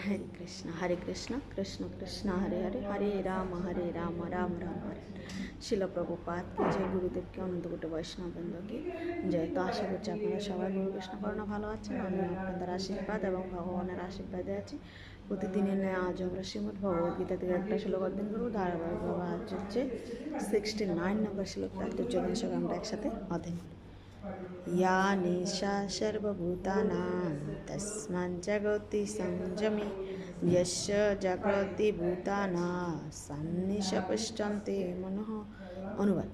হরে কৃষ্ণ কৃষ্ণ কৃষ্ণ হরে হরে হরে রাম রাম রাম হরে। শিল প্রভুপাদকে জয়, গুরুদেবকে, অনন্তকোটি বৈষ্ণববৃন্দকে জয়। তো আশা করছি আপনারা সবাই গুরু কৃষ্ণ করোনা ভালো আছেন। আমি আপনাদের আশীর্বাদ এবং ভগবানের আশীর্বাদে আছি। প্রতিদিনের ন্যায় আজ আমরা শ্রীমদ্ ভগবদ্গীতা থেকে একটা শ্লোক অধ্যয়ন করবো। ধারাবাহিকভাবে আজ হচ্ছে 69 নম্বর শ্লোক। তো চলুন সবাই আমরা একসাথে অধ্যয়ন করি। या निशा सर्वभूतानां तस्मान् जगति संयमे यस्य जागृति भूतानां सन्निशपश्चन्ते मनः। অনুবাদ: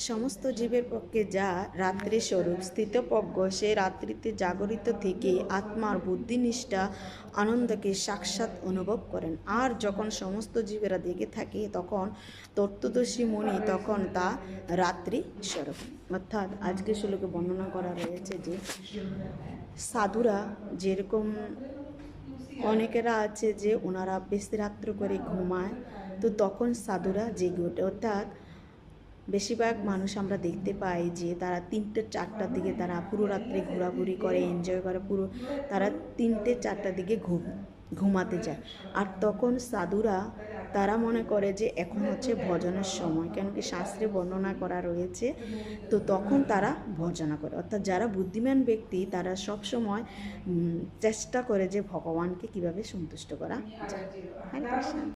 সমস্ত জীবের পক্ষে যা রাত্রি স্বরূপ স্থিতপ্রজ্ঞ, সে রাত্রিতে জাগরিত থেকে আত্মার বুদ্ধিনিষ্ঠা আনন্দকে সাক্ষাৎ অনুভব করেন। আর যখন সমস্ত জীবেরা জেগে থাকে তখন তত্ত্বদর্শী মুনি তখন তা রাত্রি স্বরূপ। অর্থাৎ আজকে শ্লোকে বর্ণনা করা রয়েছে যে সাধুরা যেরকম অনেকেরা আছে যে ওনারা বেশি রাত্র করে ঘুমায়, তো তখন সাধুরা জেগে ওঠে। অর্থাৎ বেশিরভাগ মানুষ আমরা দেখতে পাই যে তারা 3টে-4টার দিকে তারা পুরো রাত্রে ঘোরাঘুরি করে, এনজয় করে, পুরো তারা 3টে-4টার দিকে ঘুমাতে যায়। আর তখন সাধুরা তারা মনে করে যে এখন হচ্ছে ভজনের সময়, কেন কি শাস্ত্রে বর্ণনা করা রয়েছে। তো তখন তারা ভজনা করে। অর্থাৎ যারা বুদ্ধিমান ব্যক্তি তারা সবসময় চেষ্টা করে যে ভগবানকে কিভাবে সন্তুষ্ট করা যায়।